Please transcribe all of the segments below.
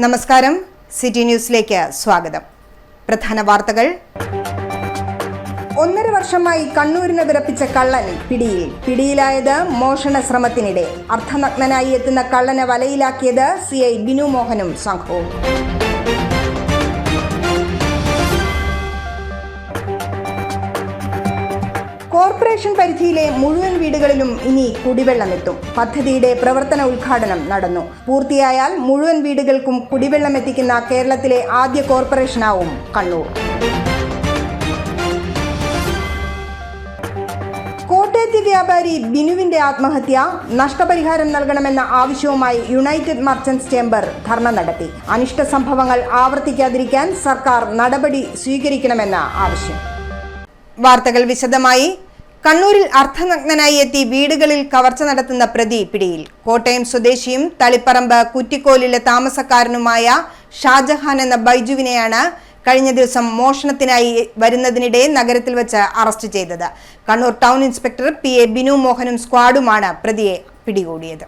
നമസ്കാരം, സിറ്റി ന്യൂസിലേക്ക് സ്വാഗതം. പ്രധാന വാർത്തകൾ. 1.5 വർഷമായി കണ്ണൂരിനെ വിറപ്പിച്ച കള്ളൻ പിടിയിലായത് മോഷണ ശ്രമത്തിനിടെ. അർദ്ധനഗ്നനായി എത്തുന്ന കള്ളനെ വലയിലാക്കിയത് CI ബിനു മോഹനും സംഘവും. കോർപ്പറേഷൻ പരിധിയിലെ മുഴുവൻ വീടുകളിലും ഇനി കുടിവെള്ളമെത്തും. പദ്ധതിയുടെ പ്രവർത്തന ഉദ്ഘാടനം നടന്നു. പൂർത്തിയായാൽ മുഴുവൻ വീടുകൾക്കും കുടിവെള്ളം എത്തിക്കുന്ന കേരളത്തിലെ ആദ്യ കോർപ്പറേഷനാവും കണ്ണൂർ. കോട്ടയത്തെ വ്യാപാരി ബിനുവിന്റെ ആത്മഹത്യ. നഷ്ടപരിഹാരം നൽകണമെന്ന ആവശ്യവുമായി യുണൈറ്റഡ് മർച്ചന്റ്സ് ചേംബർ ധർണ നടത്തി. അനിഷ്ട സംഭവങ്ങൾ ആവർത്തിക്കാതിരിക്കാൻ സർക്കാർ നടപടി സ്വീകരിക്കണമെന്ന ആവശ്യം. വാർത്തകൾ വിശദമായി. കണ്ണൂരിൽ അർദ്ധനഗ്നനായി എത്തി വീടുകളിൽ കവർച്ച നടത്തുന്ന പ്രതി പിടിയിൽ. കോട്ടയം സ്വദേശിയും തളിപ്പറമ്പ് കുറ്റിക്കോലിലെ താമസക്കാരനുമായ ഷാജഹാൻ എന്ന ബൈജുവിനെയാണ് കഴിഞ്ഞ ദിവസം മോഷണത്തിനായി വരുന്നതിനിടെ നഗരത്തിൽ വെച്ച് അറസ്റ്റ് ചെയ്തത്. Kannur town inspector PA Binu മോഹനും സ്ക്വാഡുമാണ് പ്രതിയെ പിടികൂടിയത്.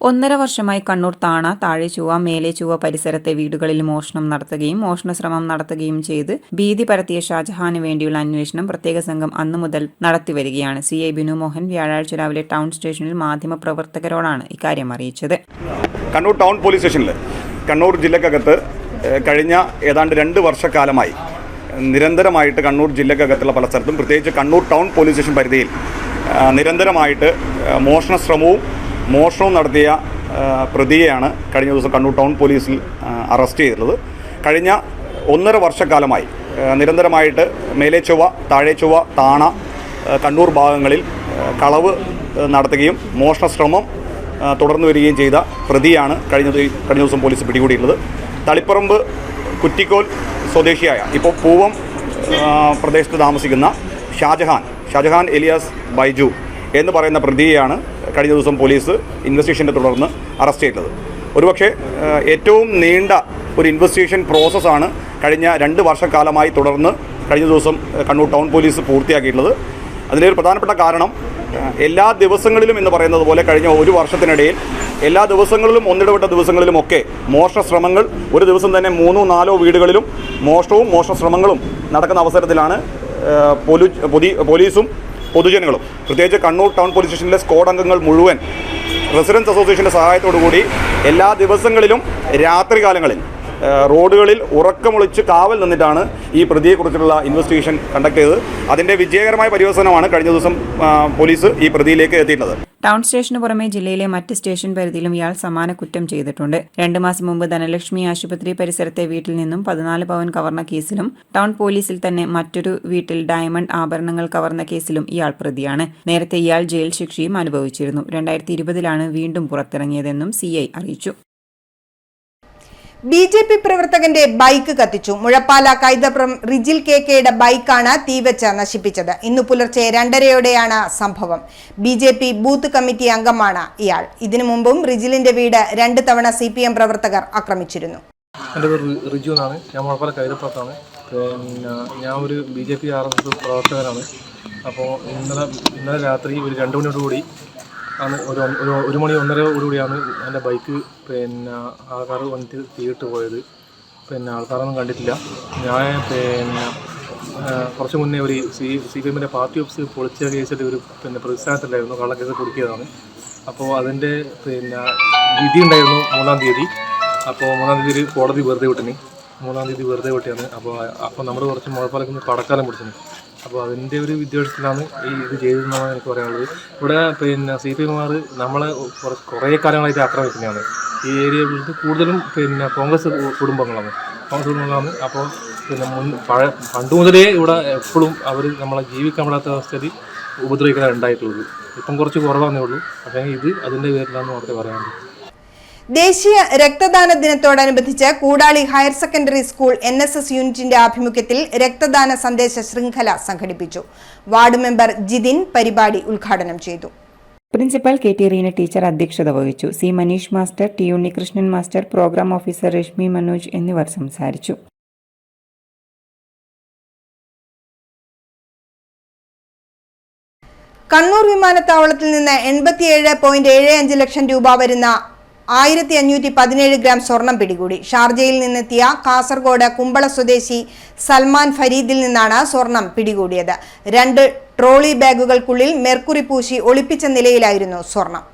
1.5 വർഷമായി കണ്ണൂർ താണ, താഴെചുവ, മേലെചുവ പരിസരത്തെ വീടുകളിൽ മോഷണം നടത്തുകയും മോഷണശ്രമം നടത്തുകയും ചെയ്ത് ഭീതി പരത്തിയ ഷാജഹാന് വേണ്ടിയുള്ള അന്വേഷണം പ്രത്യേക സംഘം അന്നു മുതൽ നടത്തിവരികയാണ്. CI ബിനു മോഹൻ വ്യാഴാഴ്ച രാവിലെ ടൗൺ സ്റ്റേഷനിൽ മാധ്യമപ്രവർത്തകരോടാണ് ഇക്കാര്യം അറിയിച്ചത്. കണ്ണൂർ ടൗൺ പോലീസ് സ്റ്റേഷനിൽ കണ്ണൂർ ജില്ലക്കകത്ത് കഴിഞ്ഞ ഏതാണ്ട് 2 വർഷക്കാലമായി നിരന്തരമായിട്ട് കണ്ണൂർ ജില്ലക്കകത്തുള്ള പല സ്ഥലത്തും, പ്രത്യേകിച്ച് കണ്ണൂർ ടൗൺ പോലീസ് സ്റ്റേഷൻ പരിധിയിൽ നിരന്തരമായിട്ട് മോഷണവും നടത്തിയ പ്രതിയെയാണ് കഴിഞ്ഞ ദിവസം കണ്ണൂർ ടൗൺ പോലീസിൽ അറസ്റ്റ് ചെയ്തിട്ടുള്ളത്. കഴിഞ്ഞ 1.5 വർഷക്കാലമായി നിരന്തരമായിട്ട് മേലെചൊവ്വ, താഴെചൊവ്വ, താണ, കണ്ണൂർ ഭാഗങ്ങളിൽ കളവ് നടത്തുകയും മോഷണശ്രമം തുടർന്നു വരികയും ചെയ്ത പ്രതിയാണ് കഴിഞ്ഞ ദിവസം പോലീസ് പിടികൂടിയിട്ടുള്ളത്. തളിപ്പറമ്പ് കുറ്റിക്കോൽ സ്വദേശിയായ, ഇപ്പോൾ പൂവം പ്രദേശത്ത് താമസിക്കുന്ന ഷാജഹാൻ എലിയാസ് ബൈജു എന്ന് പറയുന്ന പ്രതിയെയാണ് കഴിഞ്ഞ ദിവസം പോലീസ് ഇൻവെസ്റ്റിഗേഷനെ തുടർന്ന് അറസ്റ്റ് ചെയ്തത്. ഒരുപക്ഷെ ഏറ്റവും നീണ്ട ഒരു ഇൻവെസ്റ്റിഗേഷൻ പ്രോസസ്സാണ് കഴിഞ്ഞ 2 വർഷക്കാലമായി തുടർന്ന് കഴിഞ്ഞ ദിവസം കണ്ണൂർ ടൗൺ പോലീസ് പൂർത്തിയാക്കിയിട്ടുള്ളത്. അതിൻ്റെ ഒരു പ്രധാനപ്പെട്ട കാരണം, എല്ലാ ദിവസങ്ങളിലും എന്ന് പറയുന്നത് പോലെ കഴിഞ്ഞ 1 വർഷത്തിനിടയിൽ എല്ലാ ദിവസങ്ങളിലും ഒന്നിടവിട്ട ദിവസങ്ങളിലുമൊക്കെ മോഷണ ശ്രമങ്ങൾ, ഒരു ദിവസം തന്നെ 3-4 വീടുകളിലും മോഷണശ്രമങ്ങളും നടക്കുന്ന അവസരത്തിലാണ് പോലീസും പൊതുജനങ്ങളും, പ്രത്യേകിച്ച് കണ്ണൂർ ടൗൺ പോലീസ് സ്റ്റേഷനിലെ സ്ക്വാഡ് അംഗങ്ങൾ മുഴുവൻ റെസിഡൻസ് അസോസിയേഷൻ്റെ സഹായത്തോടു കൂടി എല്ലാ ദിവസങ്ങളിലും രാത്രികാലങ്ങളിൽ റോഡുകളിൽ ഉറക്കമൊളിച്ച് കാവൽ നിന്നിട്ടാണ് ഈ പ്രതിയെക്കുറിച്ചുള്ള ഇൻവെസ്റ്റിഗേഷൻ കണ്ടക്ട് ചെയ്തത്. അതിൻ്റെ വിജയകരമായ പര്യവസാനമാണ് കഴിഞ്ഞ ദിവസം പോലീസ് ഈ പ്രതിയിലേക്ക് എത്തിയിട്ടുള്ളത്. ടൗൺ സ്റ്റേഷന് പുറമെ ജില്ലയിലെ മറ്റ് സ്റ്റേഷൻ പരിധിയിലും ഇയാൾ സമാന കുറ്റം ചെയ്തിട്ടുണ്ട്. 2 മാസം മുമ്പ് ധനലക്ഷ്മി ആശുപത്രി പരിസരത്തെ വീട്ടിൽ നിന്നും 14 പവൻ കവർന്ന കേസിലും ടൗൺ പോലീസിൽ തന്നെ മറ്റൊരു വീട്ടിൽ ഡയമണ്ട് ആഭരണങ്ങൾ കവർന്ന കേസിലും ഇയാൾ പ്രതിയാണ്. നേരത്തെ ഇയാൾ ജയിൽ ശിക്ഷയും അനുഭവിച്ചിരുന്നു. 2020-ലാണ് വീണ്ടും പുറത്തിറങ്ങിയതെന്നും CI അറിയിച്ചു. BJP പ്രവർത്തകന്റെ ബൈക്ക് കത്തിച്ചു. മുഴപ്പാല കൈതപ്രം റിജിൽ KKയുടെ ബൈക്കാണ് തീവച്ച് നശിപ്പിച്ചത്. ഇന്നു പുലർച്ചെ 2:30-യോടെയാണ് സംഭവം. BJP ബൂത്ത് കമ്മിറ്റി അംഗമാണ് ഇയാൾ. ഇതിനു മുമ്പും റിജിലിന്റെ വീട് 2 തവണ CPM പ്രവർത്തകർ ആക്രമിച്ചിരുന്നു. എൻ്റെ പേര് റിജു എന്നാണ്. ഞാൻ മുഴപ്പാല കൈതപ്രത്താണ്. പിന്നെ ഞാൻ ഒരു BJP RSS പ്രവർത്തകനാണ്. അപ്പോൾ ഇന്നലെ രാത്രി ഒരു 2 മണിയോടുകൂടി ആണ്, ഒരു 1 മണി 1:30 എൻ്റെ ബൈക്ക് പിന്നെ ആൾക്കാർ വന്നിട്ട് തീയിട്ട് പോയത്. പിന്നെ ആൾക്കാരൊന്നും കണ്ടിട്ടില്ല. ഞാൻ കുറച്ച് മുന്നേ ഒരു CPM പാർട്ടി ഓഫീസ് പൊളിച്ച കേസിൽ ഒരു പ്രതിസ്ഥാനത്തുണ്ടായിരുന്നു, കള്ളക്കേസ് കൊടുക്കിയതാണ്. അപ്പോൾ അതിൻ്റെ വിധി ഉണ്ടായിരുന്നു 3-ാം തീയതി. അപ്പോൾ 3-ാം തീയതി കോടതി വെറുതെ വിട്ടിന്. 3-ാം തീയതി വെറുതെ വിട്ടിയാണ്. അപ്പോൾ നമ്മൾ കുറച്ച് മുഴപ്പാലൊക്കെ പടക്കാലം പിടിച്ചിന്. അപ്പോൾ അതിൻ്റെ ഒരു വിദ്യാഭ്യാസത്തിലാണ് ഇത് ചെയ്തതെന്നാണ് എനിക്ക് പറയാനുള്ളത്. ഇവിടെ CPM നമ്മളെ കുറേ കാലങ്ങളായിട്ട് ആക്രമിക്കുന്നതാണ്. ഈ ഏരിയയിൽ കൂടുതലും കോൺഗ്രസ് കുടുംബങ്ങളാണ്. അപ്പോൾ പണ്ട് മുതലേ ഇവിടെ എപ്പോഴും അവർ നമ്മളെ ജീവിക്കാൻ പറ്റാത്ത അവസ്ഥയിൽ ഉപദ്രവിക്കാൻ ഉണ്ടായിട്ടുള്ളത്. ഇപ്പം കുറച്ച് കുറവാന്നേ ഉള്ളൂ. പക്ഷേ ഇത് അതിൻ്റെ പേരിലാണെന്ന് മാത്രമേ പറയാനുള്ളൂ. ദേശീയ രക്തദാന ദിനത്തോടനുബന്ധിച്ച് Koodali higher secondary school NSS യൂണിറ്റിന്റെ ആഭിമുഖ്യത്തിൽ രക്തദാന സന്ദേശ ശൃംഖല സംഘടിപ്പിച്ചു. വാർഡ് മെമ്പർ ജിതിൻ പരിപാടി ഉദ്ഘാടനം ചെയ്തു. പ്രിൻസിപ്പൽ KT റീന ടീച്ചർ അധ്യക്ഷത വഹിച്ചു. C Manish master, T Unnikrishnan master, programme officer Rashmi Manoj എന്നിവർ സംസാരിച്ചു. കണ്ണൂർ വിമാനത്താവളത്തിൽ നിന്ന് 87.75 ലക്ഷം രൂപ വരുന്ന 1517 ഗ്രാം സ്വർണം പിടികൂടി. ഷാർജയിൽ നിന്നെത്തിയ കാസർഗോഡ് കുമ്പള സ്വദേശി സൽമാൻ ഫരീദിൽ നിന്നാണ് സ്വർണം പിടികൂടിയത്. 2 ട്രോളി ബാഗുകൾക്കുള്ളിൽ മെർക്കുറി പൂശി ഒളിപ്പിച്ച നിലയിലായിരുന്നു സ്വർണം.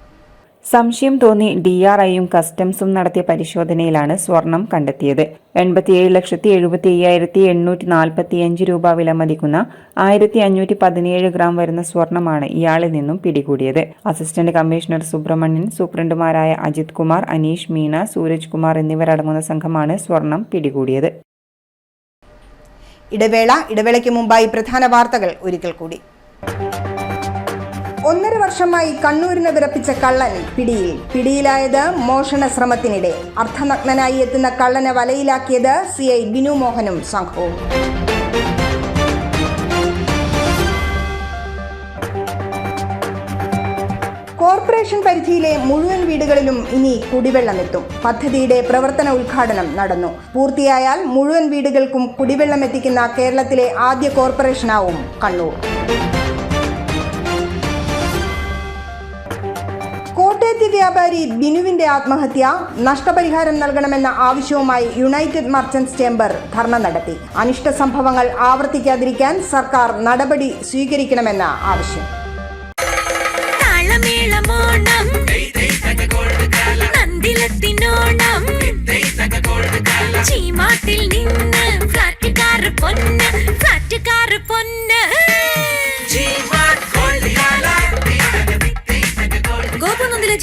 സംശയം തോന്നി DRIയും കസ്റ്റംസും നടത്തിയ പരിശോധനയിലാണ് സ്വർണം കണ്ടെത്തിയത്. 87,75,845 രൂപ വില മതിക്കുന്ന 1517 ഗ്രാം വരുന്ന സ്വർണമാണ് ഇയാളിൽ നിന്നും പിടികൂടിയത്. അസിസ്റ്റന്റ് കമ്മീഷണർ സുബ്രഹ്മണ്യൻ, സൂപ്രണ്ടുമാരായ അജിത് കുമാർ, അനീഷ്, മീന, സൂരജ് കുമാർ എന്നിവരടങ്ങുന്ന സംഘമാണ് സ്വർണം പിടികൂടിയത്. ഇടവേളയ്ക്ക് മുമ്പായി പ്രധാന വാർത്തകൾ ഒരിക്കൽ കൂടി. 1.5 വർഷമായി കണ്ണൂരിനെ വിറപ്പിച്ച കള്ളൻ പിടിയിലായത് മോഷണ ശ്രമത്തിനിടെ. അർദ്ധനഗ്നനായി എത്തുന്ന കള്ളനെ വലയിലാക്കിയത് CI ബിനു മോഹനും സംഘവും. കോർപ്പറേഷൻ പരിധിയിലെ മുഴുവൻ വീടുകളിലും ഇനി കുടിവെള്ളമെത്തും. പദ്ധതിയുടെ പ്രവർത്തന ഉദ്ഘാടനം നടന്നു. പൂർത്തിയായാൽ മുഴുവൻ വീടുകൾക്കും കുടിവെള്ളം എത്തിക്കുന്ന കേരളത്തിലെ ആദ്യ കോർപ്പറേഷനാവും കണ്ണൂർ. കോട്ടയത്തെ വ്യാപാരി ബിനുവിന്റെ ആത്മഹത്യ, നഷ്ടപരിഹാരം നൽകണമെന്ന ആവശ്യവുമായി യുണൈറ്റഡ് മർച്ചന്റ്സ് ചേംബർ ധർണ നടത്തി. അനിഷ്ട സംഭവങ്ങൾ ആവർത്തിക്കാതിരിക്കാൻ സർക്കാർ നടപടി സ്വീകരിക്കണമെന്ന ആവശ്യം.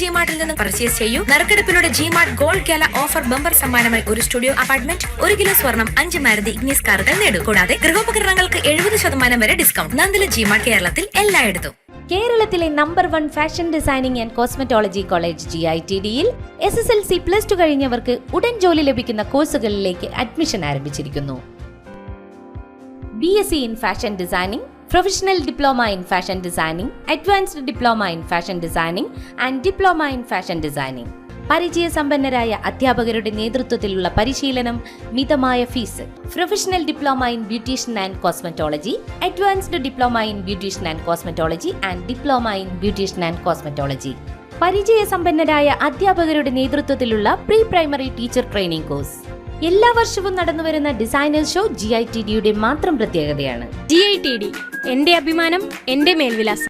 ജിമാർട്ടിൽ നിന്ന് പർച്ചേസ് ചെയ്യൂ. നറുക്കെടുപ്പിലൂടെ G-Mart gold gala offer bumper സമ്മാനമായി ഒരു സ്റ്റുഡിയോ അപ്പാർട്ട്മെന്റ്, 1 കിലോ സ്വർണം, 5 മാരുതി ഇഗ്നിസ് കാറുകൾ നേടൂ. കൂടാതെ ഗൃഹോപകരണങ്ങൾക്ക് 70% വരെ ഡിസ്കൗണ്ട്. നന്ദില ജിമാർട്ട് കേരളത്തിൽ എല്ലായിടത്തും. കേരളത്തിലെ number 1 fashion designing and cosmetology college GITDയിൽ SSLC +2 കഴിഞ്ഞവർക്ക് ഉടൻ ജോലി ലഭിക്കുന്ന കോഴ്സുകളിലേക്ക് അഡ്മിഷൻ ആരംഭിച്ചിരിക്കുന്നു. BSc in Fashion Designing, Professional Diploma in Fashion Designing, Advanced Diploma in Fashion Designing and Diploma in Fashion Designing. പരിചയസമ്പന്നരായ അധ്യാപകരുടെ നേതൃത്വത്തിലുള്ള പരിശീലനം, മിതമായ fees. Professional diploma in beautician and cosmetology, advanced diploma in beautician and cosmetology and diploma in beautician and cosmetology. പരിചയസമ്പന്നരായ അധ്യാപകരുടെ നേതൃത്വത്തിലുള്ള pre primary teacher training course. എല്ലാ വർഷവും നടന്നുവരുന്ന ഡിസൈനേഴ്സ് ഷോ GITDയുടെ മാത്രം പ്രത്യേകതയാണ്. GITD എന്റെ അഭിമാനം, എന്റെ മേൽവിലാസം.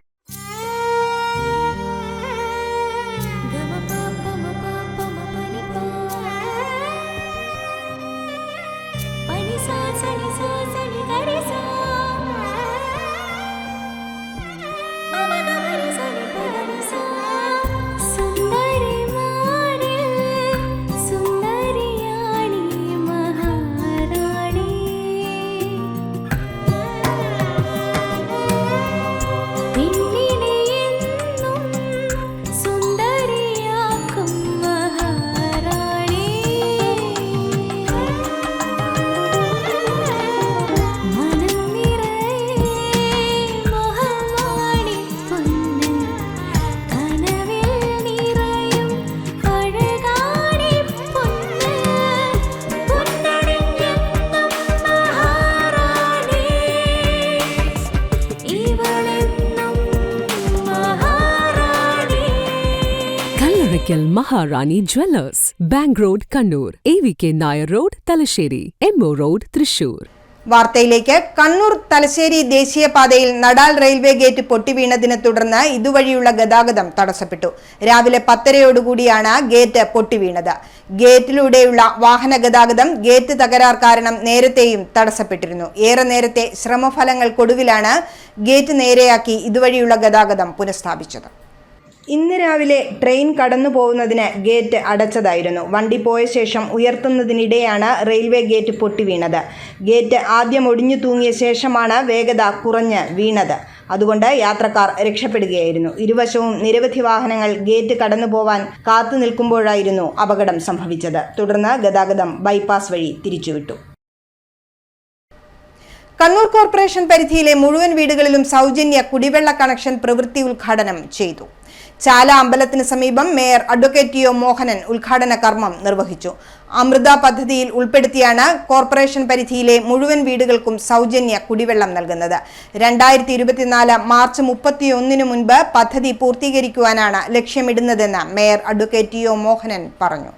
Maharani Jewellers, Bank Road, Kannur, AVK Nair Road, Talasheri, MO Road, Thrissur. വാർത്തയിലേക്ക്. കണ്ണൂർ തലശ്ശേരി ദേശീയപാതയിൽ നടാൽ റെയിൽവേ ഗേറ്റ് പൊട്ടിവീണതിനെ തുടർന്ന് ഇതുവഴിയുള്ള ഗതാഗതം തടസ്സപ്പെട്ടു. രാവിലെ 10:30 ഗേറ്റ് പൊട്ടിവീണത്. ഗേറ്റിലൂടെയുള്ള വാഹന ഗതാഗതം ഗേറ്റ് തകരാർ കാരണം നേരത്തെയും തടസ്സപ്പെട്ടിരുന്നു. ഏറെ നേരത്തെ ശ്രമഫലങ്ങൾക്കൊടുവിലാണ് ഗേറ്റ് നേരെയാക്കി ഇതുവഴിയുള്ള ഗതാഗതം പുനഃസ്ഥാപിച്ചത്. ഇന്ന് രാവിലെ ട്രെയിൻ കടന്നു പോകുന്നതിന് ഗേറ്റ് അടച്ചതായിരുന്നു. വണ്ടി പോയ ശേഷം ഉയർത്തുന്നതിനിടെയാണ് റെയിൽവേ ഗേറ്റ് പൊട്ടിവീണത്. ഗേറ്റ് ആദ്യം ഒടിഞ്ഞു തൂങ്ങിയ ശേഷമാണ് വേഗത കുറഞ്ഞ് വീണത്. അതുകൊണ്ട് യാത്രക്കാർ രക്ഷപ്പെടുകയായിരുന്നു. ഇരുവശവും നിരവധി വാഹനങ്ങൾ ഗേറ്റ് കടന്നു പോവാൻ കാത്തു നിൽക്കുമ്പോഴായിരുന്നു അപകടം സംഭവിച്ചത്. തുടർന്ന് ഗതാഗതം ബൈപ്പാസ് വഴി തിരിച്ചുവിട്ടു. കണ്ണൂർ കോർപ്പറേഷൻ പരിധിയിലെ മുഴുവൻ വീടുകളിലും സൗജന്യ കുടിവെള്ള കണക്ഷൻ പ്രവൃത്തി ഉദ്ഘാടനം ചെയ്തു. ചാല അമ്പലത്തിന് സമീപം മേയർ അഡ്വക്കേറ്റ് TO മോഹനൻ ഉദ്ഘാടന കർമ്മം നിർവഹിച്ചു. അമൃത പദ്ധതിയിൽ ഉൾപ്പെടുത്തിയാണ് കോർപ്പറേഷൻ പരിധിയിലെ മുഴുവൻ വീടുകൾക്കും സൗജന്യ കുടിവെള്ളം നൽകുന്നത്. 2024 മാർച്ച് 31 മുൻപ് പദ്ധതി പൂർത്തീകരിക്കുവാനാണ് ലക്ഷ്യമിടുന്നതെന്ന് mayor advocate T O Mohanan പറഞ്ഞു.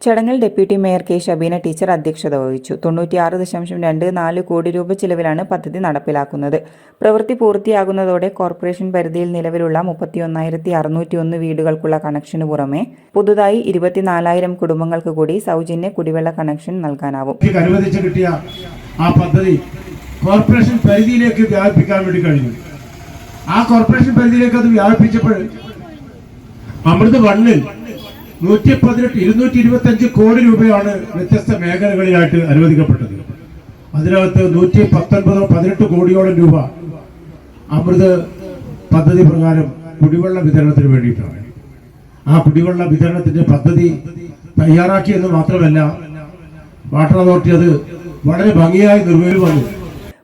ചടങ്ങിൽ deputy mayor K Shabeena teacher അധ്യക്ഷത വഹിച്ചു. 96.24 കോടി രൂപ ചിലവിലാണ് പദ്ധതി നടപ്പിലാക്കുന്നത്. പ്രവൃത്തി പൂർത്തിയാകുന്നതോടെ കോർപ്പറേഷൻ പരിധിയിൽ നിലവിലുള്ള 31,601 വീടുകൾക്കുള്ള കണക്ഷന് പുറമെ പുതുതായി 24,000 കുടുംബങ്ങൾക്ക് കൂടി സൗജന്യ കുടിവെള്ള കണക്ഷൻ നൽകാനാവും. അനുവദിച്ചു കിട്ടിയ ആ പദ്ധതി കോർപ്പറേഷൻ പരിധിയിലേക്ക് വ്യാപിപ്പിക്കാൻ വേണ്ടി കഴിഞ്ഞു. ആ കോർപ്പറേഷൻ പരിധിയിലേക്ക് അത് വ്യാപിപ്പിച്ചപ്പോൾ അമൃത് 1-ൽ 225 കോടി രൂപയാണ് വ്യത്യസ്ത മേഖലകളിലായിട്ട് അനുവദിക്കപ്പെട്ടത്. അതിനകത്ത് 118 കോടിയോളം രൂപ അമൃത് പദ്ധതി പ്രകാരം കുടിവെള്ള വിതരണത്തിന് വേണ്ടിയിട്ടാണ്. ആ കുടിവെള്ള വിതരണത്തിന്റെ പദ്ധതി തയ്യാറാക്കിയെന്ന് മാത്രമല്ല, വാട്ടർ അതോറിറ്റി അത് വളരെ ഭംഗിയായി നിർവഹിച്ചു വന്നു.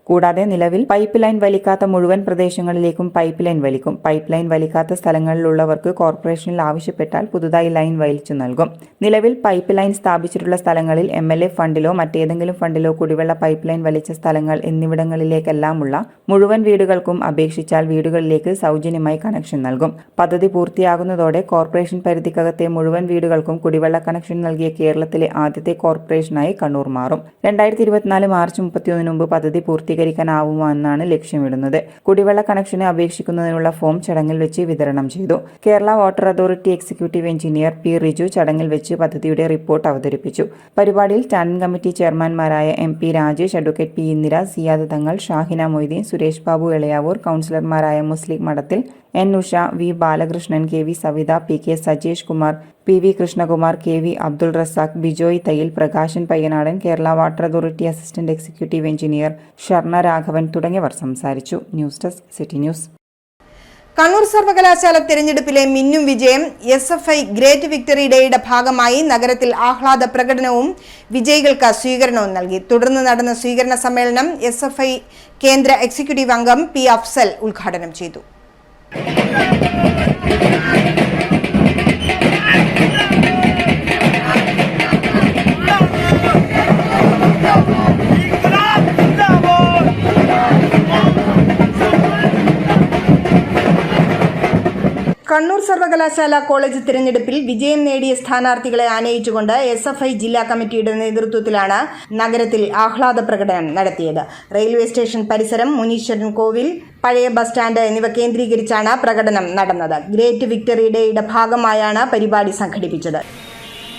കൂടാതെ നിലവിൽ പൈപ്പ് ലൈൻ വലിക്കാത്ത മുഴുവൻ പ്രദേശങ്ങളിലേക്കും പൈപ്പ് ലൈൻ വലിക്കും. പൈപ്പ് ലൈൻ വലിക്കാത്ത സ്ഥലങ്ങളിലുള്ളവർക്ക് കോർപ്പറേഷനിൽ ആവശ്യപ്പെട്ടാൽ പുതുതായി ലൈൻ വലിച്ചു നൽകും. നിലവിൽ പൈപ്പ് ലൈൻ സ്ഥാപിച്ചിട്ടുള്ള സ്ഥലങ്ങളിൽ MLA ഫണ്ടിലോ മറ്റേതെങ്കിലും ഫണ്ടിലോ കുടിവെള്ള പൈപ്പ് ലൈൻ വലിച്ച സ്ഥലങ്ങൾ എന്നിവിടങ്ങളിലേക്കെല്ലാമുള്ള മുഴുവൻ വീടുകൾക്കും അപേക്ഷിച്ചാൽ വീടുകളിലേക്ക് സൗജന്യമായി കണക്ഷൻ നൽകും. പദ്ധതി പൂർത്തിയാകുന്നതോടെ കോർപ്പറേഷൻ പരിധിക്കകത്തെ മുഴുവൻ വീടുകൾക്കും കുടിവെള്ള കണക്ഷൻ നൽകിയ കേരളത്തിലെ ആദ്യത്തെ കോർപ്പറേഷനായി കണ്ണൂർ മാറും. 2024 മാർച്ച് 31 മുമ്പ് പദ്ധതി പൂർത്തീകരിക്കാനാവുമെന്നാണ് ലക്ഷ്യമിടുന്നത്. കുടിവെള്ള കണക്ഷന് അപേക്ഷിക്കുന്നതിനുള്ള ഫോം ചടങ്ങിൽ വെച്ച് വിതരണം ചെയ്തു. Kerala water authority executive engineer P Riju ചടങ്ങിൽ വെച്ച് പദ്ധതിയുടെ റിപ്പോർട്ട് അവതരിപ്പിച്ചു. പരിപാടിയിൽ സ്റ്റാൻഡിംഗ് കമ്മിറ്റി ചെയർമാൻമാരായ MP Rajesh, advocate P Indira, Siyad Thangal, Shahina Moideen, Suresh Babu Elayavoor, കൗൺസിലർമാരായ Muslim Madathil, N Usha, V Balakrishnan, KV Savitha, PK Sajesh Kumar, PV Krishnakumar, KV Abdul Razak, Bijoy Thayyil, Prakashan Payyanadan, Kerala water authority assistant executive engineer Sharna Raghavan തുടങ്ങിയവർ സംസാരിച്ചു. News desk city news. Kannur സർവകലാശാല തിരഞ്ഞെടുപ്പിലെ മിന്നും വിജയം SFI ഗ്രേറ്റ് വിക്ടറി ഡേയുടെ ഭാഗമായി നഗരത്തിൽ ആഹ്ലാദ പ്രകടനവും വിജയികൾക്ക് സ്വീകരണവും നൽകി. തുടർന്ന് നടന്ന സ്വീകരണ സമ്മേളനം SFI കേന്ദ്ര എക്സിക്യൂട്ടീവ് അംഗം P അഫ്സൽ ഉദ്ഘാടനം ചെയ്തു. കണ്ണൂർ സർവകലാശാല കോളേജ് തിരഞ്ഞെടുപ്പിൽ വിജയം നേടിയ സ്ഥാനാർത്ഥികളെ ആനയിച്ചുകൊണ്ട് SFI ജില്ലാ കമ്മിറ്റിയുടെ നേതൃത്വത്തിലാണ് നഗരത്തിൽ ആഹ്ലാദ പ്രകടനം നടത്തിയത്. റെയിൽവേ സ്റ്റേഷൻ പരിസരം, മുനീശ്വരൻ കോവിൽ, പഴയ ബസ് സ്റ്റാൻഡ് എന്നിവ കേന്ദ്രീകരിച്ചാണ് പ്രകടനം നടന്നത്. ഗ്രേറ്റ് വിക്ടറി ഡേയുടെ ഭാഗമായാണ് പരിപാടി സംഘടിപ്പിച്ചത്.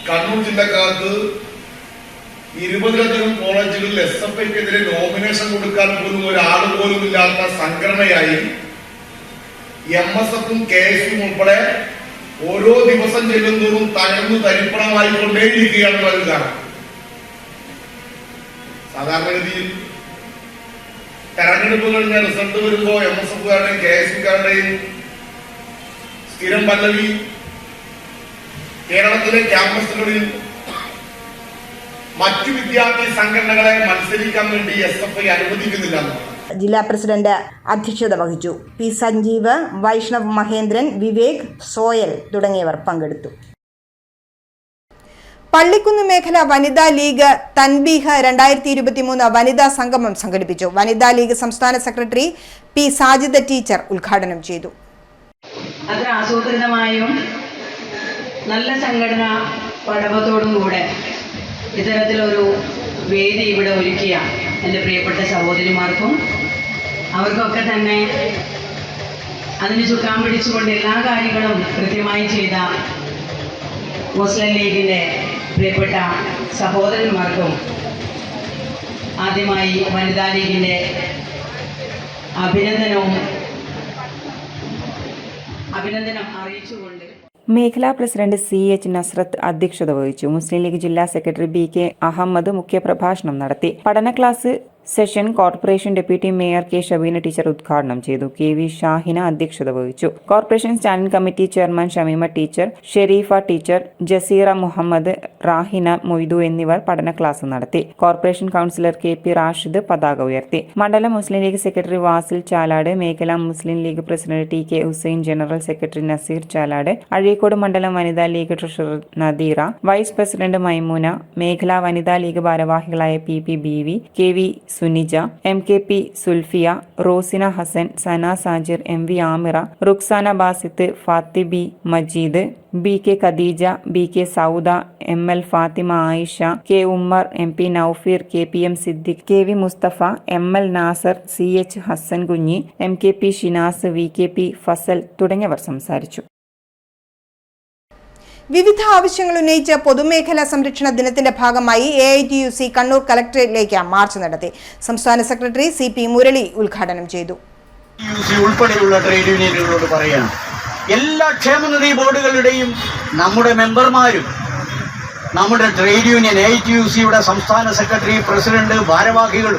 കണ്ണൂർ ജില്ലക്കകത്ത് 20ലധികം കോളേജുകളിൽ SFIക്കെതിരെ നോമിനേഷൻ കൊടുക്കാൻ പോലും ഒരാൾ പോലും ഇല്ലാത്ത സംഘടനയായി MSFും KSUം ഉൾപ്പെടെ ഓരോ ദിവസം ചെല്ലുന്നതും തകർന്നു തരിപ്പണമായിക്കൊണ്ടേയിരിക്കുകയാണ് വരിക. സാധാരണഗതിയിൽ തെരഞ്ഞെടുപ്പ് കഴിഞ്ഞ റിസൾട്ട് വരുമ്പോൾ MSFുകാരുടെയും KSUക്കാരുടെയും സ്ഥിരം പല്ലവി കേരളത്തിലെ ക്യാമ്പസുകളിൽ മറ്റു വിദ്യാർത്ഥി സംഘടനകളെ മത്സരിക്കാൻ വേണ്ടി SFI അനുവദിക്കുന്നില്ല എന്നാണ്. ജില്ലാ പ്രസിഡന്റ് അധ്യക്ഷത വഹിച്ചു. P സഞ്ജീവ്, വൈഷ്ണവ് മഹേന്ദ്രൻ, വിവേക്, സോയൽ തുടങ്ങിയവർ പങ്കെടുത്തു. പള്ളിക്കുന്ന് മേഖല വനിതാ ലീഗ് തൻബീഹ് 2023 വനിതാ സംഗമം സംഘടിപ്പിച്ചു. വനിതാ ലീഗ് സംസ്ഥാന സെക്രട്ടറി P സാജിദ ടീച്ചർ ഉദ്ഘാടനം ചെയ്തു. അത്ര ആസൂത്രിതമായും നല്ല സംഘടനാ പഠനത്തോടും കൂടെ ഇത്തരത്തിലൊരു വേദി ഇവിടെ ഒരുക്കിയ എൻ്റെ പ്രിയപ്പെട്ട സഹോദരിമാർക്കും അവർക്കൊക്കെ തന്നെ അതിന് ചുക്കാൻ പിടിച്ചുകൊണ്ട് എല്ലാ കാര്യങ്ങളും കൃത്യമായി ചെയ്ത മുസ്ലിം ലീഗിൻ്റെ പ്രിയപ്പെട്ട സഹോദരന്മാർക്കും ആദ്യമായി വനിതാ ലീഗിൻ്റെ അഭിനന്ദനം അറിയിച്ചുകൊണ്ട് മേഖലാ പ്രസിഡന്റ് CH നസ്രത്ത് അധ്യക്ഷത വഹിച്ചു. മുസ്ലിം ലീഗ് ജില്ലാ സെക്രട്ടറി BK അഹമ്മദ് മുഖ്യപ്രഭാഷണം നടത്തി. പഠന class session corporation deputy mayor K Shabeena teacher ഉദ്ഘാടനം ചെയ്തു. KV ഷാഹിന അധ്യക്ഷത വഹിച്ചു. Corporation standing committee chairman Shameema teacher, Sherifa teacher, Jaseera Muhammad, Rahina Moidu എന്നിവർ പഠന ക്ലാസ് നടത്തി. കോർപ്പറേഷൻ കൗൺസിലർ KP റാഷിദ് പതാക ഉയർത്തി. മണ്ഡലം Muslim League secretary Vasil Chalad, മേഖലാ Muslim League president TK Hussain, general secretary Naseer Chalad, Azhikode മണ്ഡലം വനിതാ League treasurer Nadeera, vice president Maimoona, മേഖലാ വനിതാ ലീഗ് ഭാരവാഹികളായ PP Beevi, KV Sunija, MKP Sulfiya, Rosina Hasan, Sana Sajir, MV Amira, Ruksana Basith, Fathibi Majeed, BK Khadeeja, BK Sauda, ML Fathima Ayisha, K Ummer, MP Naufeer, KPM Siddique, KV Musthafa, ML Nasar, CH Hasan Kunhi, MKP Shinas, VKP Fasal തുടങ്ങിയവർ സംസാരിച്ചു. വിവിധ ആവശ്യങ്ങൾ ഉന്നയിച്ച് പൊതുമേഖലാ സംരക്ഷണ ദിനത്തിന്റെ ഭാഗമായി AITUC കണ്ണൂർ കലക്ടറേറ്റിലേക്ക് മാർച്ച് നടത്തി. സംസ്ഥാന സെക്രട്ടറി CP മുരളി ഉദ്ഘാടനം ചെയ്തു. ഉൾപ്പെടെയുള്ള ട്രേഡ് യൂണിയനുകളോട് പറയണം, എല്ലാ ക്ഷേമനിധി ബോർഡുകളുടെയും നമ്മുടെ മെമ്പർമാരും നമ്മുടെ ട്രേഡ് യൂണിയൻ AITUCയുടെ സംസ്ഥാന സെക്രട്ടറി, പ്രസിഡന്റ്, ഭാരവാഹികൾ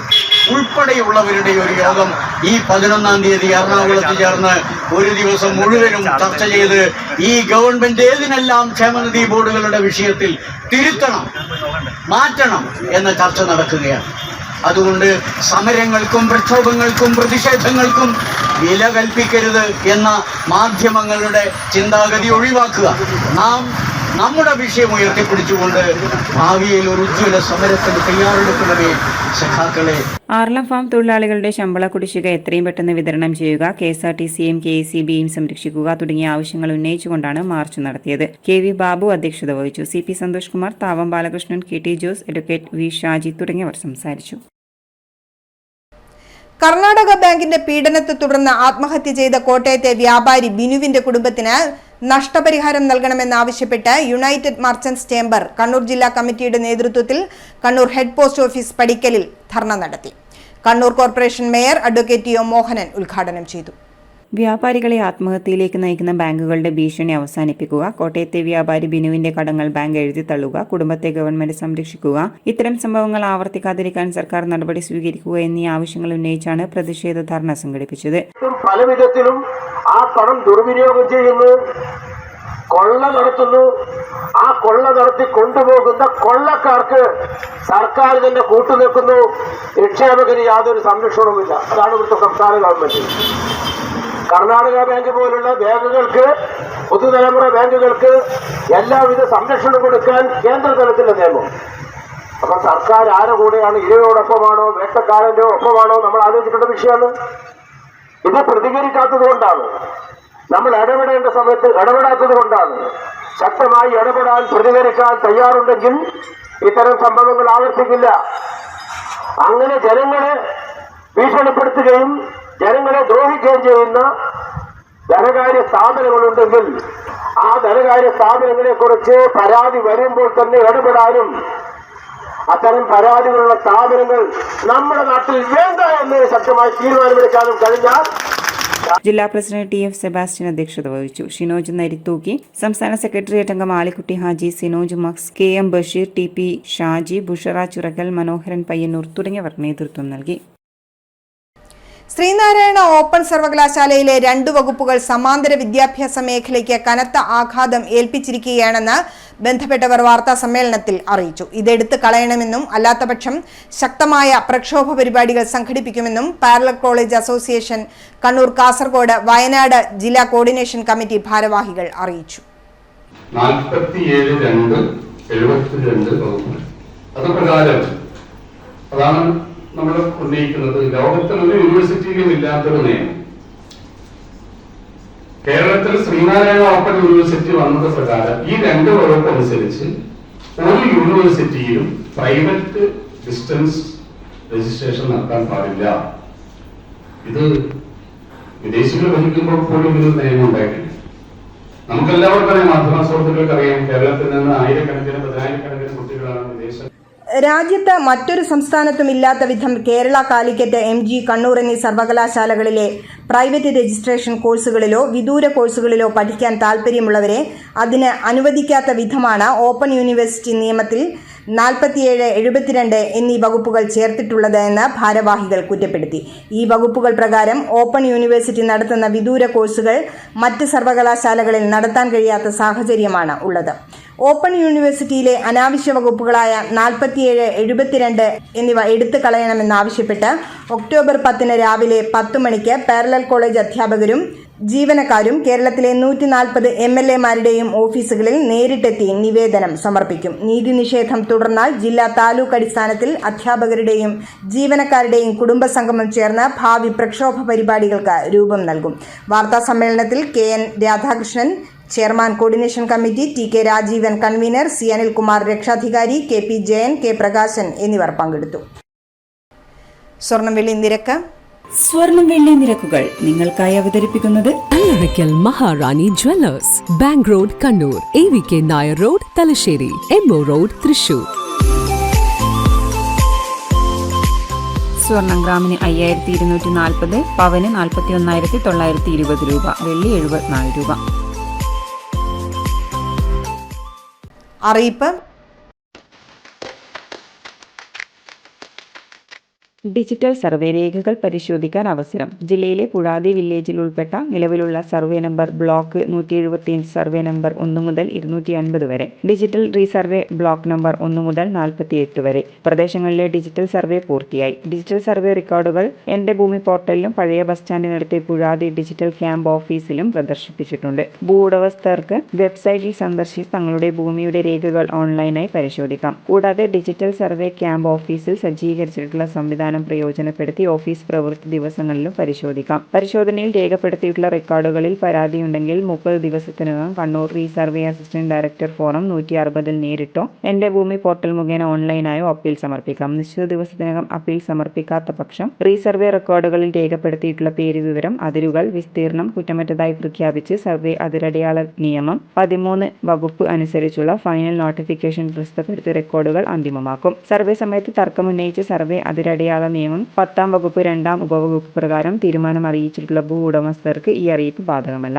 ഉൾപ്പെടെയുള്ളവരുടെ ഒരു യോഗം ഈ 11-ാം തീയതി എറണാകുളത്ത് ചേർന്ന് ഒരു ദിവസം മുഴുവനും ചർച്ച ചെയ്ത് ഈ ഗവൺമെന്റ് ഏതിനെല്ലാം ക്ഷേമനിധി ബോർഡുകളുടെ വിഷയത്തിൽ തിരുത്തണം, മാറ്റണം എന്ന ചർച്ച നടക്കുകയാണ്. അതുകൊണ്ട് സമരങ്ങൾക്കും പ്രക്ഷോഭങ്ങൾക്കും പ്രതിഷേധങ്ങൾക്കും വില കൽപ്പിക്കരുത് എന്ന മാധ്യമങ്ങളുടെ ചിന്താഗതി ഒഴിവാക്കുക. നാം നമ്മുടെ വിഷയം ഉയർത്തിപ്പിടിച്ചുകൊണ്ട് ഭാവിയിൽ ഒരു ഉജ്ജ്വല സമരത്തിന് തയ്യാറെടുക്കണമേ സഖാക്കളെ. ആർലം ഫാം തൊഴിലാളികളുടെ ശമ്പള കുടിശ്ശിക എത്രയും പെട്ടെന്ന് വിതരണം ചെയ്യുക, KSRTCയും KECBയും സംരക്ഷിക്കുക തുടങ്ങിയ ആവശ്യങ്ങൾ ഉന്നയിച്ചുകൊണ്ടാണ് മാർച്ച് നടത്തിയത്. KV ബാബു അധ്യക്ഷത വഹിച്ചു. CP Santhosh Kumar, Thavam Balakrishnan, KT Jose, advocate V Shaji തുടങ്ങിയവർ സംസാരിച്ചു. കർണാടക ബാങ്കിന്റെ പീഡനത്തെ തുടർന്ന് ആത്മഹത്യ ചെയ്ത കോട്ടയത്തെ വ്യാപാരി ബിനുവിന്റെ കുടുംബത്തിന് നഷ്ടപരിഹാരം നൽകണമെന്നാവശ്യപ്പെട്ട് യുണൈറ്റഡ് മർച്ചന്റ്സ് ചേംബർ കണ്ണൂർ ജില്ലാ കമ്മിറ്റിയുടെ നേതൃത്വത്തിൽ കണ്ണൂർ ഹെഡ് പോസ്റ്റ് ഓഫീസ് പടിക്കലിൽ ധർണ നടത്തി. Kannur corporation mayor advocate TO Mohanan ഉദ്ഘാടനം ചെയ്തു. വ്യാപാരികളെ ആത്മഹത്യയിലേക്ക് നയിക്കുന്ന ബാങ്കുകളുടെ ഭീഷണി അവസാനിപ്പിക്കുക, കോട്ടയത്തെ വ്യാപാരി ബിനുവിന്റെ കടങ്ങൾ ബാങ്ക് എഴുതിത്തള്ളുക, കുടുംബത്തെ ഗവൺമെന്റ് സംരക്ഷിക്കുക, ഇത്തരം സംഭവങ്ങൾ ആവർത്തിക്കാതിരിക്കാൻ സർക്കാർ നടപടി സ്വീകരിക്കുക എന്നീ ആവശ്യങ്ങൾ ഉന്നയിച്ചാണ് പ്രതിഷേധ ധർണ സംഘടിപ്പിച്ചത്. പല വിധത്തിലും ആ പണം ദുർവിനിയോഗം ചെയ്യുന്നു, കൊള്ള നടത്തുന്നു. ആ കൊള്ള നടത്തി കൊണ്ടുപോകുന്ന കൊള്ളക്കാർക്ക് സർക്കാർ തന്നെ കൂട്ടുനിൽക്കുന്നു. നിക്ഷേപകന് യാതൊരു സംരക്ഷണവുമില്ല. അതാണ് ഇവിടുത്തെ സംസ്ഥാന ഗവൺമെന്റ്. കർണാടക ബാങ്ക് പോലുള്ള ബാങ്കുകൾക്ക്, പൊതുതലമുറ ബാങ്കുകൾക്ക് എല്ലാവിധ സംരക്ഷണം കൊടുക്കാൻ കേന്ദ്ര തലത്തിലെ നിയമം. അപ്പൊ സർക്കാർ ആരുടെ കൂടെയാണ്? ഇരയോടൊപ്പമാണോ വേട്ടക്കാരന്റെ ഒപ്പമാണോ? നമ്മൾ ആലോചിക്കേണ്ട വിഷയമാണ്. ഇത് പ്രതികരിക്കാത്തത് കൊണ്ടാണ്, നമ്മൾ ഇടപെടേണ്ട സമയത്ത് ഇടപെടാത്തത് കൊണ്ടാണ്. ശക്തമായി ഇടപെടാൻ, പ്രതികരിക്കാൻ തയ്യാറുണ്ടെങ്കിൽ ഇത്തരം സംഭവങ്ങൾ ആവർത്തിക്കില്ല. അങ്ങനെ ജനങ്ങളെ ഭീഷണിപ്പെടുത്തുകയും ജനങ്ങളെ ദ്രോഹിക്കുകയും ചെയ്യുന്ന ധനകാര്യ സ്ഥാപനങ്ങളുണ്ടെങ്കിൽ ആ ധനകാര്യ സ്ഥാപനങ്ങളെ കുറിച്ച് പരാതി വരുമ്പോൾ തന്നെ ഇടപെടാനും അത്തരം പരാതികളുള്ള സ്ഥാപനങ്ങൾ നമ്മുടെ നാട്ടിൽ വേണ്ട എന്ന് ശക്തമായി തീരുമാനമെടുക്കാനും കഴിഞ്ഞാൽ. ജില്ലാ പ്രസിഡന്റ് TF സെബാസ്റ്റ്യൻ അധ്യക്ഷത വഹിച്ചു. ഷിനോജ് നരിത്തൂക്കി, സംസ്ഥാന സെക്രട്ടേറിയറ്റ് അംഗം ആലിക്കുട്ടി ഹാജി, സിനോജ് മക്സ്, KM ബഷീർ, TP ഷാജി, ബുഷറ ചുറകൽ, മനോഹരൻ പയ്യന്നൂർ തുടങ്ങിയവർ നേതൃത്വം നൽകി. ശ്രീനാരായണ ഓപ്പൺ സർവകലാശാലയിലെ 2 വകുപ്പുകൾ സമാന്തര വിദ്യാഭ്യാസ മേഖലയ്ക്ക് കനത്ത ആഘാതം ഏൽപ്പിച്ചിരിക്കുകയാണെന്ന് ബന്ധപ്പെട്ടവർ വാർത്താ സമ്മേളനത്തിൽ അറിയിച്ചു. ഇതെടുത്ത് കളയണമെന്നും അല്ലാത്തപക്ഷം ശക്തമായ പ്രക്ഷോഭ പരിപാടികൾ സംഘടിപ്പിക്കുമെന്നും parallel college association Kannur, Kasaragod, Wayanad ജില്ലാ കോർഡിനേഷൻ കമ്മിറ്റി ഭാരവാഹികൾ അറിയിച്ചു. 47-2-72 വകുപ്പുകൾ അതുപ്രകാരം അതാണ് നമ്മൾ ഉന്നയിക്കുന്നത്. ലോകത്തിലൊരു യൂണിവേഴ്സിറ്റിയിലും ഇല്ലാത്തൊരു നിയമം. കേരളത്തിൽ ശ്രീനാരായണ ഓപ്പൺ യൂണിവേഴ്സിറ്റി വന്നത് പ്രകാരം ഈ 2 വകുപ്പ് അനുസരിച്ച് ഒരു യൂണിവേഴ്സിറ്റിയിലും പ്രൈവറ്റ് ഡിസ്റ്റൻസ് രജിസ്ട്രേഷൻ നടത്താൻ പാടില്ല. ഇത് വിദേശികൾ ഭരിക്കുമ്പോൾ പോലും ഒരു നിയമം ഉണ്ടായിട്ടില്ല. നമുക്കെല്ലാവർക്കും അറിയാം, മാധ്യമ സുഹൃത്തുക്കൾക്ക് അറിയാം, കേരളത്തിൽ നിന്ന് ആയിരക്കണക്കിന് 10,000-കണക്കിന് കുട്ടികളാണ് വിദേശ രാജ്യത്ത് മറ്റൊരു സംസ്ഥാനത്തും ഇല്ലാത്ത വിധം കേരള, കാലിക്കറ്റ്, MG, കണ്ണൂർ എന്നീ സർവകലാശാലകളിലെ പ്രൈവറ്റ് രജിസ്ട്രേഷൻ കോഴ്സുകളിലോ വിദൂര കോഴ്സുകളിലോ പഠിക്കാൻ താൽപ്പര്യമുള്ളവരെ അതിന് അനുവദിക്കാത്ത വിധമാണ് ഓപ്പൺ യൂണിവേഴ്സിറ്റി നിയമത്തിൽ 47, 72 എന്നീ വകുപ്പുകൾ ചേർത്തിട്ടുള്ളത് എന്ന് ഭാരവാഹികൾ കുറ്റപ്പെടുത്തി. ഈ വകുപ്പുകൾ പ്രകാരം ഓപ്പൺ യൂണിവേഴ്സിറ്റി നടത്തുന്ന വിദൂര കോഴ്സുകൾ മറ്റ് സർവകലാശാലകളിൽ നടത്താൻ കഴിയാത്ത സാഹചര്യമാണ് ഉള്ളത്. ഓപ്പൺ യൂണിവേഴ്സിറ്റിയിലെ അനാവശ്യ വകുപ്പുകളായ 47, 72 എന്നിവ എടുത്തു കളയണമെന്നാവശ്യപ്പെട്ട് ഒക്ടോബർ 10 രാവിലെ 10 മണിക്ക് പാരലൽ കോളേജ് അധ്യാപകരും ജീവനക്കാരും കേരളത്തിലെ 140 MLA-മാരുടെയും ഓഫീസുകളിൽ നേരിട്ടെത്തി നിവേദനം സമർപ്പിക്കും. നീതി നിഷേധം തുടർന്നാൽ ജില്ലാ താലൂക്ക് അടിസ്ഥാനത്തിൽ അധ്യാപകരുടെയും ജീവനക്കാരുടെയും കുടുംബസംഗമം ചേർന്ന് ഭാവി പ്രക്ഷോഭ പരിപാടികൾക്ക് രൂപം നൽകും. വാർത്താ സമ്മേളനത്തിൽ KN Radhakrishnan chairman, coordination committee, TK Rajeevan convener, C Anilkumar രക്ഷാധികാരി, KP ജയൻ, K പ്രകാശൻ എന്നിവർ പങ്കെടുത്തു. സ്വർണം വെള്ളി നിരക്ക്. സ്വർണം വെള്ളി നിരക്കുകൾ നിങ്ങൾക്കായി അവതരിപ്പിക്കുന്നത് Allarakkal Maharani jewellers, bank road Kannur, AVK Nair road Thalassery, MO road Thrissur. സ്വർണം ഗ്രാമിന് 5240, പവന് 41,920 രൂപ, വെള്ളി 74 രൂപ. അറിയിപ്പ്. ഡിജിറ്റൽ സർവേ രേഖകൾ പരിശോധിക്കാൻ അവസരം. ജില്ലയിലെ പുഴാതി വില്ലേജിൽ ഉൾപ്പെട്ട നിലവിലുള്ള survey number block 175 survey number 1 മുതൽ 250 വരെ, ഡിജിറ്റൽ റീസർവേ ബ്ലോക്ക് നമ്പർ 1 മുതൽ 48 വരെ പ്രദേശങ്ങളിലെ ഡിജിറ്റൽ സർവേ പൂർത്തിയായി. ഡിജിറ്റൽ സർവേ റെക്കോർഡുകൾ എന്റെ ഭൂമി പോർട്ടലിലും പഴയ ബസ് സ്റ്റാൻഡിനടുത്തെ പുഴാതി ഡിജിറ്റൽ ക്യാമ്പ് ഓഫീസിലും പ്രദർശിപ്പിച്ചിട്ടുണ്ട്. ഭൂവുടമസ്ഥർക്ക് വെബ്സൈറ്റിൽ സന്ദർശിച്ച് തങ്ങളുടെ ഭൂമിയുടെ രേഖകൾ ഓൺലൈനായി പരിശോധിക്കാം. കൂടാതെ ഡിജിറ്റൽ സർവേ ക്യാമ്പ് ഓഫീസിൽ സജ്ജീകരിച്ചിട്ടുള്ള സംവിധാനം പ്രയോജനപ്പെടുത്തി ഓഫീസ് പ്രവൃത്തി ദിവസങ്ങളിലും പരിശോധിക്കാം. പരിശോധനയിൽ രേഖപ്പെടുത്തിയിട്ടുള്ള റെക്കോർഡുകളിൽ പരാതിയുണ്ടെങ്കിൽ 30 ദിവസത്തിനകം Kannur resurvey assistant director forum 160 നേരിട്ടോ എന്റെ ഭൂമി പോർട്ടൽ മുഖേന ഓൺലൈനായോ അപ്പീൽ സമർപ്പിക്കാം. നിശ്ചിത ദിവസത്തിനകം അപ്പീൽ സമർപ്പിക്കാത്ത പക്ഷം റീസർവേ റെക്കോർഡുകളിൽ രേഖപ്പെടുത്തിയിട്ടുള്ള പേര് വിവരം, അതിരുകൾ, വിസ്തീർണം കുറ്റമറ്റതായി പ്രഖ്യാപിച്ച് സർവേ അതിരടയാള നിയമം 13 വകുപ്പ് അനുസരിച്ചുള്ള ഫൈനൽ നോട്ടിഫിക്കേഷൻ പ്രസിദ്ധപ്പെടുത്തി റെക്കോർഡുകൾ അന്തിമമാക്കും. സർവേ സമയത്ത് തർക്കമുന്നയിച്ച് സർവേ അതിരടയാള നിയമം 10-ാം വകുപ്പ് 2-ാം ഉപവകുപ്പ് പ്രകാരം തീരുമാനം അറിയിച്ചിട്ടുള്ള ഭൂ ഉടമസ്ഥർക്ക് ഈ അറിയിപ്പ് ബാധകമല്ല.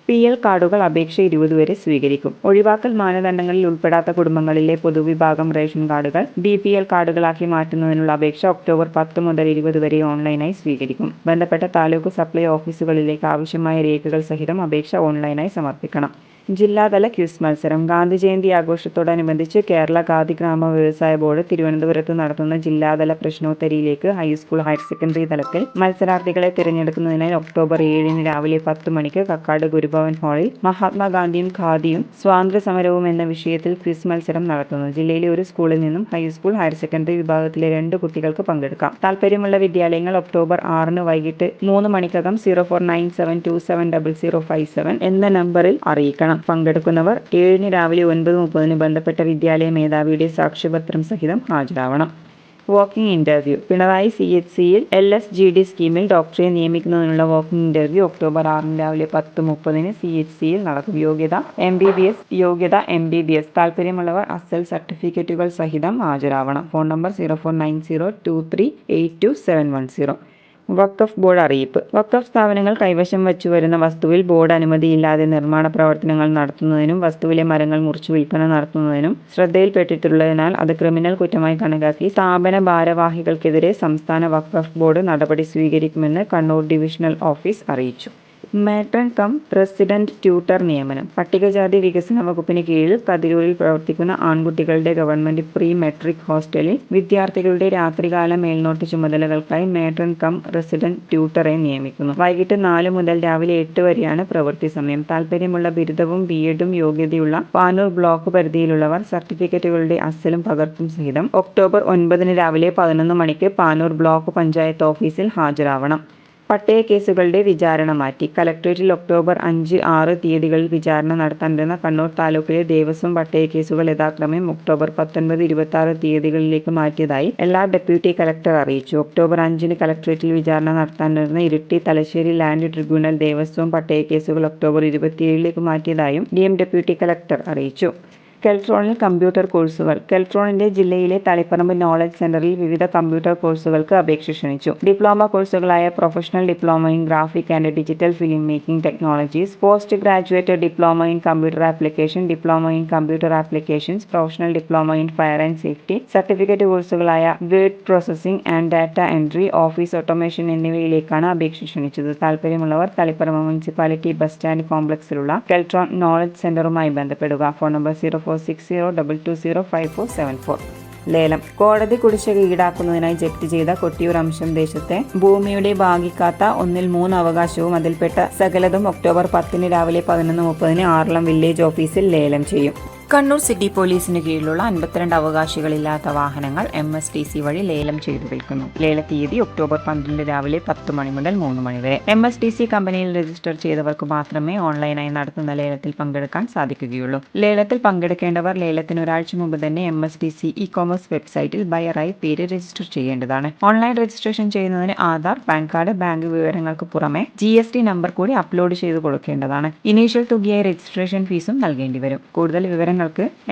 PL കാർഡുകൾ അപേക്ഷ 20 വരെ സ്വീകരിക്കും. ഒഴിവാക്കൽ മാനദണ്ഡങ്ങളിൽ ഉൾപ്പെടാത്ത കുടുംബങ്ങളിലെ പൊതുവിഭാഗം റേഷൻ കാർഡുകൾ BPL കാർഡുകളാക്കി മാറ്റുന്നതിനുള്ള അപേക്ഷ ഒക്ടോബർ 10 മുതൽ 20 വരെ ഓൺലൈനായി സ്വീകരിക്കും. ബന്ധപ്പെട്ട താലൂക്ക് സപ്ലൈ ഓഫീസുകളിലേക്ക് ആവശ്യമായ രേഖകൾ സഹിതം അപേക്ഷ ഓൺലൈനായി സമർപ്പിക്കണം. ജില്ലാതല ക്വിസ് മത്സരം. ഗാന്ധി ജയന്തി ആഘോഷത്തോടനുബന്ധിച്ച് കേരള ഖാദി ഗ്രാമ വ്യവസായ ബോർഡ് തിരുവനന്തപുരത്ത് നടത്തുന്ന ജില്ലാതല പ്രശ്നോത്തരിയിലേക്ക് ഹൈസ്കൂൾ, ഹയർ സെക്കൻഡറി തലത്തിൽ മത്സരാർത്ഥികളെ തിരഞ്ഞെടുക്കുന്നതിനായി ഒക്ടോബർ 7 രാവിലെ 10 മണിക്ക് കക്കാട് ഗുരുഭവൻ ഹാളിൽ മഹാത്മാഗാന്ധിയും ഖാദിയും സ്വാതന്ത്ര്യ സമരവും എന്ന വിഷയത്തിൽ ക്വിസ് മത്സരം നടത്തുന്നു. ജില്ലയിലെ ഒരു സ്കൂളിൽ നിന്നും ഹൈസ്കൂൾ, ഹയർ സെക്കൻഡറി വിഭാഗത്തിലെ 2 കുട്ടികൾക്ക് പങ്കെടുക്കാം. താൽപര്യമുള്ള വിദ്യാലയങ്ങൾ ഒക്ടോബർ 6 വൈകിട്ട് 3 മണിക്കകം 0497270057 എന്ന നമ്പറിൽ അറിയിക്കണം. പങ്കെടുക്കുന്നവർ 7 രാവിലെ 9:30 ബന്ധപ്പെട്ട വിദ്യാലയ മേധാവിയുടെ സാക്ഷ്യപത്രം സഹിതം ഹാജരാവണം. Walking interview. പിണറായി CHCയിൽ LSGD സ്കീമിൽ ഡോക്ടറെ നിയമിക്കുന്നതിനുള്ള വാക്കിംഗ് ഇന്റർവ്യൂ ഒക്ടോബർ 6 രാവിലെ 10:30 CHCയിൽ നടക്കും. യോഗ്യത MBBS. താൽപര്യമുള്ളവർ അസൽ സർട്ടിഫിക്കറ്റുകൾ സഹിതം ഹാജരാവണം. Phone number 049023827710. വഖഫ് ബോർഡ് അറിയിപ്പ്. വഖഫ് സ്ഥാപനങ്ങൾ കൈവശം വച്ചു വരുന്ന വസ്തുവിൽ ബോർഡ് അനുമതിയില്ലാതെ നിർമ്മാണ പ്രവർത്തനങ്ങൾ നടത്തുന്നതിനും വസ്തുവിലെ മരങ്ങൾ മുറിച്ചു വിൽപ്പന നടത്തുന്നതിനും ശ്രദ്ധയിൽപ്പെട്ടിട്ടുള്ളതിനാൽ അത് ക്രിമിനൽ കുറ്റമായി കണക്കാക്കി സ്ഥാപന ഭാരവാഹികൾക്കെതിരെ സംസ്ഥാന വഖഫ് ബോർഡ് നടപടി സ്വീകരിക്കുമെന്ന് കണ്ണൂർ ഡിവിഷണൽ ഓഫീസ് അറിയിച്ചു. മാട്രൺ കം റെസിഡന്റ് ട്യൂട്ടർ നിയമനം. പട്ടികജാതി വികസന വകുപ്പിന് കീഴിൽ കതിരൂരിൽ പ്രവർത്തിക്കുന്ന ആൺകുട്ടികളുടെ ഗവൺമെന്റ് പ്രീ മെട്രിക് ഹോസ്റ്റലിൽ വിദ്യാർത്ഥികളുടെ രാത്രികാല മേൽനോട്ട ചുമതലകൾക്കായി മാട്രൺ കം റെസിഡന്റ് ട്യൂട്ടറെ നിയമിക്കുന്നു. വൈകിട്ട് 4 മുതൽ രാവിലെ 8 വരെയാണ് പ്രവൃത്തി സമയം. താൽപര്യമുള്ള ബിരുദവും BEdും യോഗ്യതയുള്ള പാനൂർ ബ്ലോക്ക് പരിധിയിലുള്ളവർ സർട്ടിഫിക്കറ്റുകളുടെ അസലും പകർപ്പും സഹിതം ഒക്ടോബർ 9 രാവിലെ 11 മണിക്ക് പാനൂർ ബ്ലോക്ക് പഞ്ചായത്ത് ഓഫീസിൽ ഹാജരാവണം. പട്ടയ കേസുകളുടെ വിചാരണ മാറ്റി. കലക്ട്രേറ്റിൽ ഒക്ടോബർ 5, 6 തീയതികളിൽ വിചാരണ നടത്താനിരുന്ന കണ്ണൂർ താലൂക്കിലെ ദേവസ്വം പട്ടയ കേസുകൾ യഥാക്രമം ഒക്ടോബർ 19, 26 തീയതികളിലേക്ക് മാറ്റിയതായി എല്ലാ ഡെപ്യൂട്ടി കലക്ടർ അറിയിച്ചു. ഒക്ടോബർ 5 കലക്ട്രേറ്റിൽ വിചാരണ നടത്താനിരുന്ന ഇരിട്ടി, തലശ്ശേരി ലാൻഡ് ട്രിബ്യൂണൽ ദേവസ്വം പട്ടയ കേസുകൾ ഒക്ടോബർ 27 മാറ്റിയതായും DM ഡെപ്യൂട്ടി കലക്ടർ അറിയിച്ചു. കെൽട്രോണിൽ കമ്പ്യൂട്ടർ കോഴ്സുകൾ. കെൽട്രോണിന്റെ ജില്ലയിലെ തളിപ്പറമ്പ് നോളജ് സെന്ററിൽ വിവിധ കമ്പ്യൂട്ടർ കോഴ്സുകൾക്ക് അപേക്ഷ ക്ഷണിച്ചു. ഡിപ്ലോമ കോഴ്സുകളായ professional diploma in graphic and digital film making technologies, post graduate diploma in computer application, diploma in computer applications, professional diploma in fire and safety, certificate കോഴ്സുകളായ word processing and data entry, office automation എന്നിവയിലേക്കാണ് അപേക്ഷ ക്ഷണിച്ചത്. താൽപര്യമുള്ളവർ Taliparamba municipality bus stand കോംപ്ലക്സിലുള്ള Keltron knowledge സെന്ററുമായി ബന്ധപ്പെടുക. ഫോൺ number 0460220547 ലേലം. കോടതി കുടിശ്ശിക ഈടാക്കുന്നതിനായി ജപ്തി ചെയ്ത കൊട്ടിയൂർ അംശം ദേശത്തെ ഭൂമിയുടെ ഭാഗിക്കാത്ത 1/3 അവകാശവും അതിൽപ്പെട്ട സകലതും ഒക്ടോബർ 10 രാവിലെ 11:30 ആറളം വില്ലേജ് ഓഫീസിൽ ലേലം ചെയ്യും. കണ്ണൂർ സിറ്റി പോലീസിന് കീഴിലുള്ള 52 അവകാശികളില്ലാത്ത വാഹനങ്ങൾ MSTC വഴി ലേലം ചെയ്തു വിൽക്കുന്നു. ലേല തീയതി ഒക്ടോബർ 12 രാവിലെ 10 മണി മുതൽ 3 മണി വരെ. MSTC കമ്പനിയിൽ രജിസ്റ്റർ ചെയ്തവർക്ക് മാത്രമേ ഓൺലൈനായി നടത്തുന്ന ലേലത്തിൽ പങ്കെടുക്കാൻ സാധിക്കുകയുള്ളൂ. ലേലത്തിൽ പങ്കെടുക്കേണ്ടവർ ലേലത്തിന് ഒരാഴ്ച മുമ്പ് തന്നെ MSTC ഇ-കോമേഴ്സ് വെബ്സൈറ്റിൽ ബയറായി പേര് രജിസ്റ്റർ ചെയ്യേണ്ടതാണ്. ഓൺലൈൻ രജിസ്ട്രേഷൻ ചെയ്യുന്നതിന് ആധാർ, പാൻ കാർഡ്, ബാങ്ക് വിവരങ്ങൾക്ക് പുറമെ GST നമ്പർ കൂടി അപ്ലോഡ് ചെയ്ത് കൊടുക്കേണ്ടതാണ്. ഇനീഷ്യൽ തുകയായി രജിസ്ട്രേഷൻ ഫീസും നൽകേണ്ടി വരും. കൂടുതൽ വിവരങ്ങൾക്ക്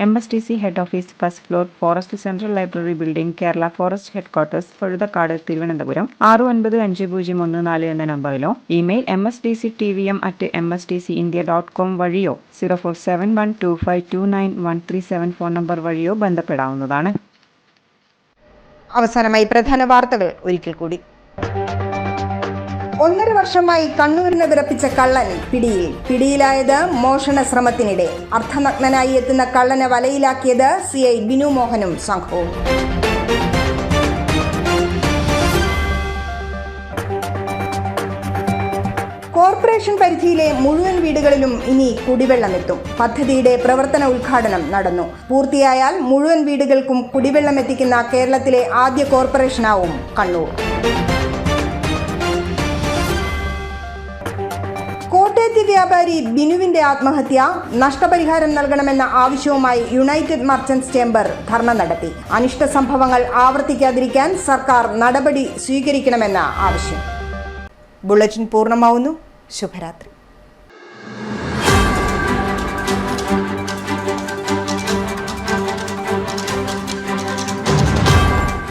MSTC head office, first floor, forest central library building, Kerala forest headquarters, Pazhuthakkad, Thiruvananthapuram 695014 എന്ന നമ്പറിലോ ഇമെയിൽ mstctvm@mstcindia.com വഴിയോ 047125291374 ഫോൺ നമ്പർ വഴിയോ ബന്ധപ്പെടാവുന്നതാണ്. അവസാനമായി പ്രധാന വാർത്തകൾ ഒരിക്കൽ കൂടി. 1.5 വർഷമായി കണ്ണൂരിനെ വിറപ്പിച്ച കള്ളൻ പിടിയിലായത് മോഷണ ശ്രമത്തിനിടെ. അർദ്ധനഗ്നനായി എത്തുന്ന കള്ളനെ വലയിലാക്കിയത് CI ബിനു മോഹനും സംഘവും. കോർപ്പറേഷൻ പരിധിയിലെ മുഴുവൻ വീടുകളിലും ഇനി കുടിവെള്ളമെത്തും. പദ്ധതിയുടെ പ്രവർത്തന ഉദ്ഘാടനം നടന്നു. പൂർത്തിയായാൽ മുഴുവൻ വീടുകൾക്കും കുടിവെള്ളം എത്തിക്കുന്ന കേരളത്തിലെ ആദ്യ കോർപ്പറേഷനാവും കണ്ണൂർ. കോട്ടയത്തെ വ്യാപാരി ബിനുവിന്റെ ആത്മഹത്യ, നഷ്ടപരിഹാരം നൽകണമെന്ന ആവശ്യവുമായി യുണൈറ്റഡ് മർച്ചന്റ്സ് ചേംബർ ധർണ നടത്തി. അനിഷ്ട സംഭവങ്ങൾ ആവർത്തിക്കാതിരിക്കാൻ സർക്കാർ നടപടി സ്വീകരിക്കണമെന്ന ആവശ്യം. ബുള്ളറ്റിൻ പൂർണ്ണമാവുന്നു. ശുഭരാത്രി.